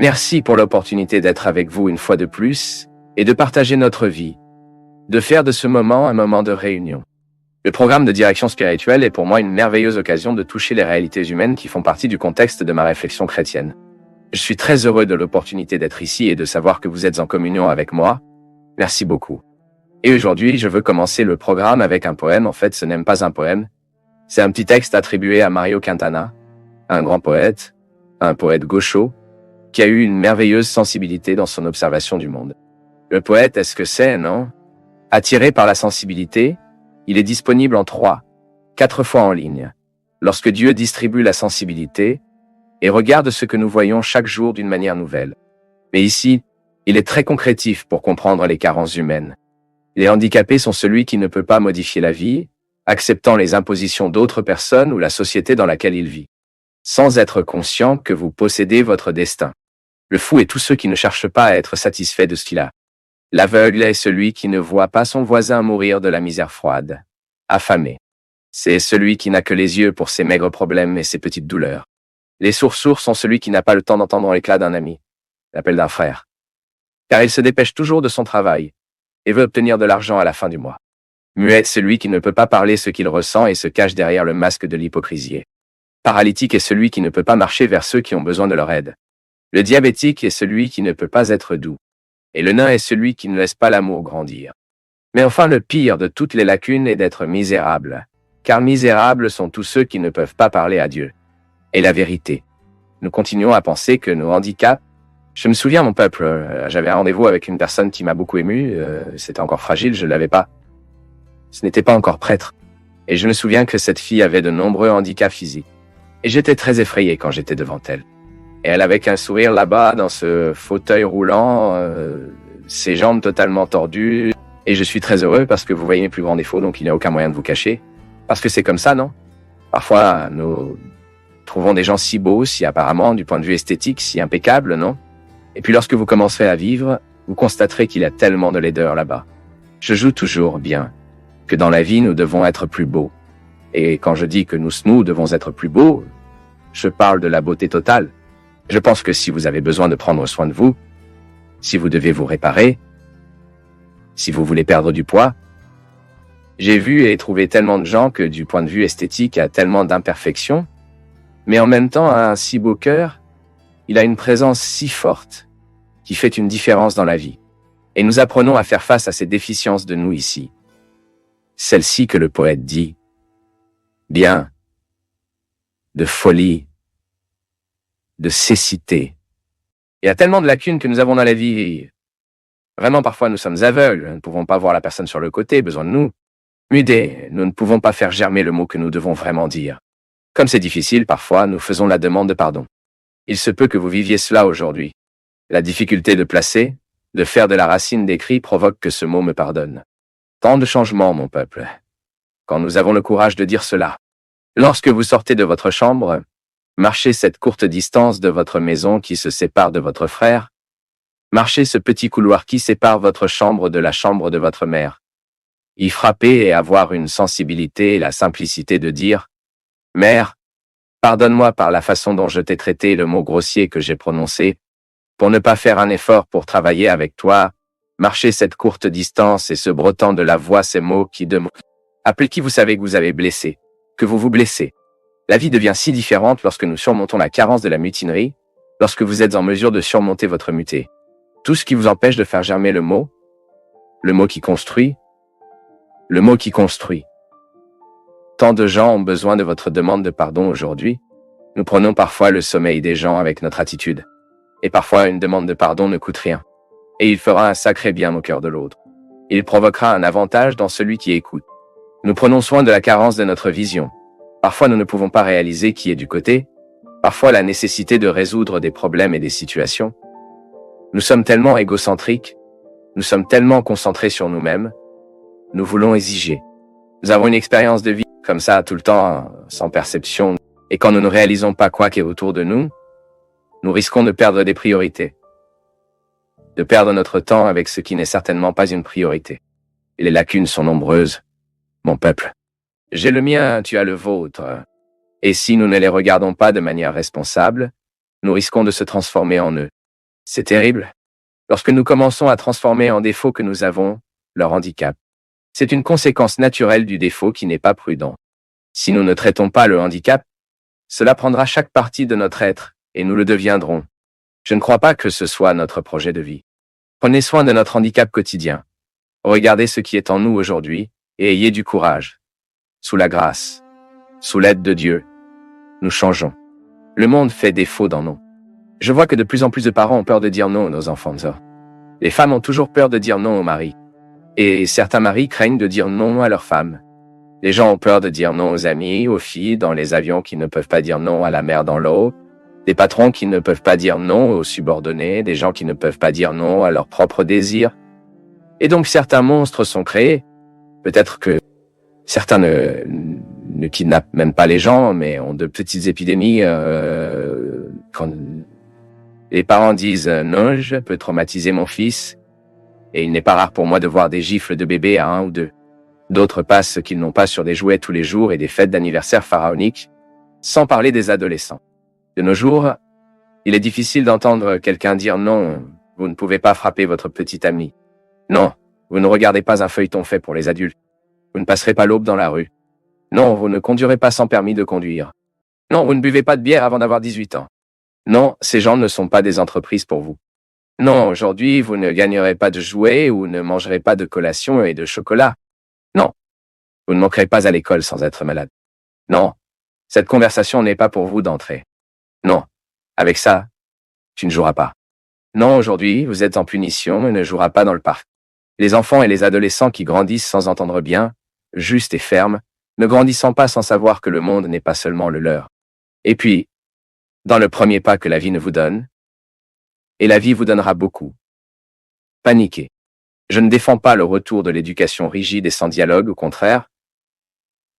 Merci pour l'opportunité d'être avec vous une fois de plus et de partager notre vie, de faire de ce moment un moment de réunion. Le programme de direction spirituelle est pour moi une merveilleuse occasion de toucher les réalités humaines qui font partie du contexte de ma réflexion chrétienne. Je suis très heureux de l'opportunité d'être ici et de savoir que vous êtes en communion avec moi. Merci beaucoup. Et aujourd'hui, je veux commencer le programme avec un poème. En fait, ce n'est pas un poème. C'est un petit texte attribué à Mario Quintana, un grand poète, un poète gaucho, qui a eu une merveilleuse sensibilité dans son observation du monde. Le poète, est-ce que c'est, non? Attiré par la sensibilité, il est disponible en 4 fois en ligne. Lorsque Dieu distribue la sensibilité et regarde ce que nous voyons chaque jour d'une manière nouvelle. Mais ici, il est très concrétif pour comprendre les carences humaines. Les handicapés sont celui qui ne peut pas modifier la vie, acceptant les impositions d'autres personnes ou la société dans laquelle il vit, sans être conscient que vous possédez votre destin. Le fou est tous ceux qui ne cherchent pas à être satisfaits de ce qu'il a. L'aveugle est celui qui ne voit pas son voisin mourir de la misère froide, affamé. C'est celui qui n'a que les yeux pour ses maigres problèmes et ses petites douleurs. Les sourds sont celui qui n'a pas le temps d'entendre l'éclat d'un ami, l'appel d'un frère. Car il se dépêche toujours de son travail et veut obtenir de l'argent à la fin du mois. Muet, celui qui ne peut pas parler ce qu'il ressent et se cache derrière le masque de l'hypocrisie. Paralytique est celui qui ne peut pas marcher vers ceux qui ont besoin de leur aide. Le diabétique est celui qui ne peut pas être doux. Et le nain est celui qui ne laisse pas l'amour grandir. Mais enfin, le pire de toutes les lacunes est d'être misérable. Car misérables sont tous ceux qui ne peuvent pas parler à Dieu. Et la vérité. Nous continuons à penser que nos handicaps... Je me souviens, mon peuple, j'avais un rendez-vous avec une personne qui m'a beaucoup ému. C'était encore fragile, je ne l'avais pas. Ce n'était pas encore prêtre. Et je me souviens que cette fille avait de nombreux handicaps physiques. Et j'étais très effrayé quand j'étais devant elle. Et elle avait qu'un sourire là-bas, dans ce fauteuil roulant, ses jambes totalement tordues. Et je suis très heureux parce que vous voyez mes plus grands défauts, donc il n'y a aucun moyen de vous cacher. Parce que c'est comme ça, non? Parfois, nous trouvons des gens si beaux, si apparemment, du point de vue esthétique, si impeccables, non? Et puis lorsque vous commencerez à vivre, vous constaterez qu'il y a tellement de laideur là-bas. Je joue toujours bien que dans la vie, nous devons être plus beaux. Et quand je dis que nous devons être plus beaux, je parle de la beauté totale. Je pense que si vous avez besoin de prendre soin de vous, si vous devez vous réparer, si vous voulez perdre du poids, j'ai vu et trouvé tellement de gens que du point de vue esthétique, il y a tellement d'imperfections, mais en même temps, un si beau cœur, il a une présence si forte qui fait une différence dans la vie. Et nous apprenons à faire face à ces déficiences de nous ici. Celle-ci que le poète dit, bien, de folie, de cécité. Il y a tellement de lacunes que nous avons dans la vie. Vraiment, parfois, nous sommes aveugles. Nous ne pouvons pas voir la personne sur le côté, besoin de nous. Muets, nous ne pouvons pas faire germer le mot que nous devons vraiment dire. Comme c'est difficile, parfois, nous faisons la demande de pardon. Il se peut que vous viviez cela aujourd'hui. La difficulté de placer, de faire de la racine des cris provoque que ce mot me pardonne. Tant de changements, mon peuple. Quand nous avons le courage de dire cela. Lorsque vous sortez de votre chambre, marchez cette courte distance de votre maison qui se sépare de votre frère. Marchez ce petit couloir qui sépare votre chambre de la chambre de votre mère. Y frapper et avoir une sensibilité et la simplicité de dire « Mère, pardonne-moi par la façon dont je t'ai traité, le mot grossier que j'ai prononcé, pour ne pas faire un effort pour travailler avec toi, marchez cette courte distance et se brottant de la voix ces mots qui demandent. Appelez qui vous savez que vous avez blessé, que vous vous blessez. La vie devient si différente lorsque nous surmontons la carence de la mutinerie, lorsque vous êtes en mesure de surmonter votre muté. Tout ce qui vous empêche de faire germer le mot qui construit, le mot qui construit. Tant de gens ont besoin de votre demande de pardon aujourd'hui. Nous prenons parfois le sommeil des gens avec notre attitude. Et parfois, une demande de pardon ne coûte rien. Et il fera un sacré bien au cœur de l'autre. Il provoquera un avantage dans celui qui écoute. Nous prenons soin de la carence de notre vision. Parfois, nous ne pouvons pas réaliser qui est du côté. Parfois, la nécessité de résoudre des problèmes et des situations. Nous sommes tellement égocentriques. Nous sommes tellement concentrés sur nous-mêmes. Nous voulons exiger. Nous avons une expérience de vie comme ça tout le temps, sans perception. Et quand nous ne réalisons pas quoi qu'il y ait autour de nous, nous risquons de perdre des priorités. De perdre notre temps avec ce qui n'est certainement pas une priorité. Et les lacunes sont nombreuses, mon peuple. J'ai le mien, tu as le vôtre. Et si nous ne les regardons pas de manière responsable, nous risquons de se transformer en eux. C'est terrible. Lorsque nous commençons à transformer en défaut que nous avons leur handicap. C'est une conséquence naturelle du défaut qui n'est pas prudent. Si nous ne traitons pas le handicap, cela prendra chaque partie de notre être, et nous le deviendrons. Je ne crois pas que ce soit notre projet de vie. Prenez soin de notre handicap quotidien. Regardez ce qui est en nous aujourd'hui, et ayez du courage. Sous la grâce, sous l'aide de Dieu, nous changeons. Le monde fait défaut dans nous. Je vois que de plus en plus de parents ont peur de dire non aux enfants. Les femmes ont toujours peur de dire non aux maris. Et certains maris craignent de dire non à leurs femmes. Les gens ont peur de dire non aux amis, aux filles dans les avions qui ne peuvent pas dire non à la mer dans l'eau, des patrons qui ne peuvent pas dire non aux subordonnés, des gens qui ne peuvent pas dire non à leurs propres désirs. Et donc certains monstres sont créés. Peut-être que certains ne kidnappent même pas les gens, mais ont de petites épidémies quand les parents disent « Non, je peux traumatiser mon fils ». Et il n'est pas rare pour moi de voir des gifles de bébés à 1 ou 2. D'autres passent ce qu'ils n'ont pas sur des jouets tous les jours et des fêtes d'anniversaire pharaoniques, sans parler des adolescents. De nos jours, il est difficile d'entendre quelqu'un dire non, vous ne pouvez pas frapper votre petit ami. Non, vous ne regardez pas un feuilleton fait pour les adultes. Vous ne passerez pas l'aube dans la rue. Non, vous ne conduirez pas sans permis de conduire. Non, vous ne buvez pas de bière avant d'avoir 18 ans. Non, ces gens ne sont pas des entreprises pour vous. Non, aujourd'hui, vous ne gagnerez pas de jouets ou ne mangerez pas de collation et de chocolat. Non, vous ne manquerez pas à l'école sans être malade. Non, cette conversation n'est pas pour vous d'entrer. Non, avec ça, tu ne joueras pas. Non, aujourd'hui, vous êtes en punition et ne jouera pas dans le parc. Les enfants et les adolescents qui grandissent sans entendre bien, juste et ferme, ne grandissant pas sans savoir que le monde n'est pas seulement le leur. Et puis, dans le premier pas que la vie ne vous donne, et la vie vous donnera beaucoup. Paniquez. Je ne défends pas le retour de l'éducation rigide et sans dialogue, au contraire.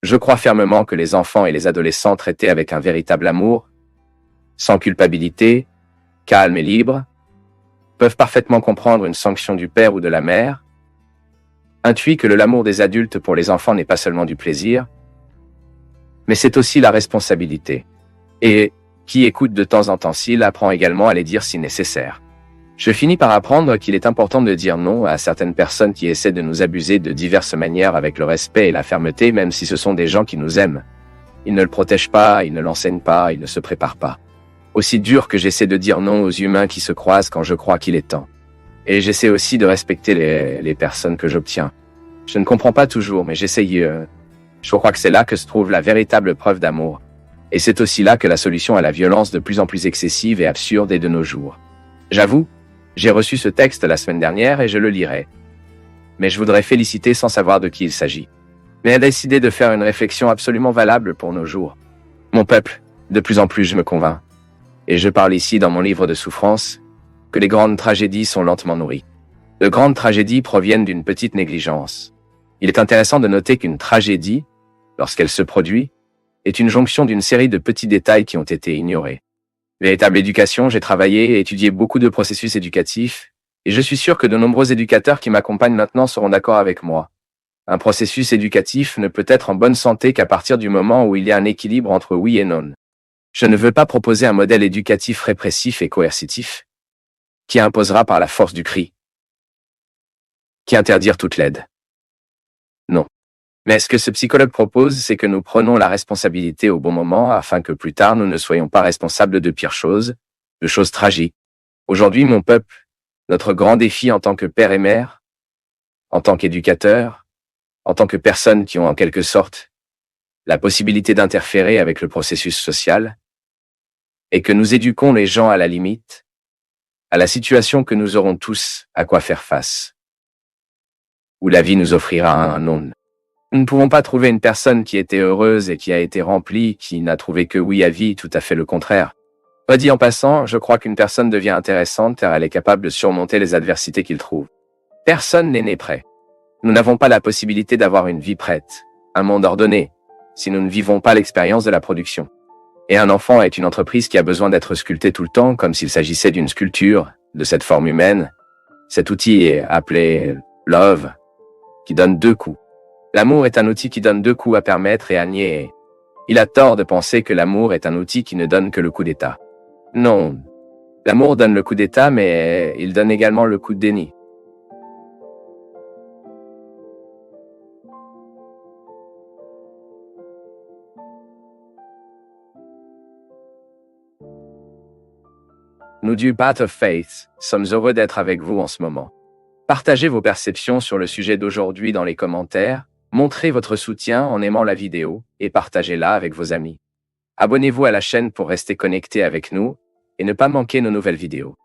Je crois fermement que les enfants et les adolescents traités avec un véritable amour, sans culpabilité, calme et libre, peuvent parfaitement comprendre une sanction du père ou de la mère, intuit que l'amour des adultes pour les enfants n'est pas seulement du plaisir, mais c'est aussi la responsabilité. Et qui écoute de temps en temps s'il apprend également à les dire si nécessaire. Je finis par apprendre qu'il est important de dire non à certaines personnes qui essaient de nous abuser de diverses manières avec le respect et la fermeté, même si ce sont des gens qui nous aiment. Ils ne le protègent pas, ils ne l'enseignent pas, ils ne se préparent pas. Aussi dur que j'essaie de dire non aux humains qui se croisent quand je crois qu'il est temps. Et j'essaie aussi de respecter les personnes que j'obtiens. Je ne comprends pas toujours, mais j'essaye. Je crois que c'est là que se trouve la véritable preuve d'amour. Et c'est aussi là que la solution à la violence de plus en plus excessive et absurde est de nos jours. J'avoue, j'ai reçu ce texte la semaine dernière et je le lirai. Mais je voudrais féliciter sans savoir de qui il s'agit. Mais a décidé de faire une réflexion absolument valable pour nos jours. Mon peuple, de plus en plus je me convainc. Et je parle ici dans mon livre de souffrance, que les grandes tragédies sont lentement nourries. De grandes tragédies proviennent d'une petite négligence. Il est intéressant de noter qu'une tragédie, lorsqu'elle se produit, est une jonction d'une série de petits détails qui ont été ignorés. Véritable éducation, j'ai travaillé et étudié beaucoup de processus éducatifs, et je suis sûr que de nombreux éducateurs qui m'accompagnent maintenant seront d'accord avec moi. Un processus éducatif ne peut être en bonne santé qu'à partir du moment où il y a un équilibre entre oui et non. Je ne veux pas proposer un modèle éducatif répressif et coercitif, qui imposera par la force du cri, qui interdire toute l'aide. Non. Mais ce que ce psychologue propose, c'est que nous prenons la responsabilité au bon moment afin que plus tard nous ne soyons pas responsables de pires choses, de choses tragiques. Aujourd'hui, mon peuple, notre grand défi en tant que père et mère, en tant qu'éducateur, en tant que personnes qui ont en quelque sorte la possibilité d'interférer avec le processus social, est que nous éduquons les gens à la limite, à la situation que nous aurons tous à quoi faire face, où la vie nous offrira un non. Nous ne pouvons pas trouver une personne qui était heureuse et qui a été remplie, qui n'a trouvé que oui à vie, tout à fait le contraire. Pas dit en passant, je crois qu'une personne devient intéressante car elle est capable de surmonter les adversités qu'il trouve. Personne n'est né prêt. Nous n'avons pas la possibilité d'avoir une vie prête, un monde ordonné, si nous ne vivons pas l'expérience de la production. Et un enfant est une entreprise qui a besoin d'être sculptée tout le temps, comme s'il s'agissait d'une sculpture, de cette forme humaine. Cet outil est appelé love, qui donne 2 coups. L'amour est un outil qui donne 2 coups à permettre et à nier. Il a tort de penser que l'amour est un outil qui ne donne que le coup d'état. Non. L'amour donne le coup d'état, mais il donne également le coup de déni. Nous du Path of Faith sommes heureux d'être avec vous en ce moment. Partagez vos perceptions sur le sujet d'aujourd'hui dans les commentaires, montrez votre soutien en aimant la vidéo et partagez-la avec vos amis. Abonnez-vous à la chaîne pour rester connecté avec nous et ne pas manquer nos nouvelles vidéos.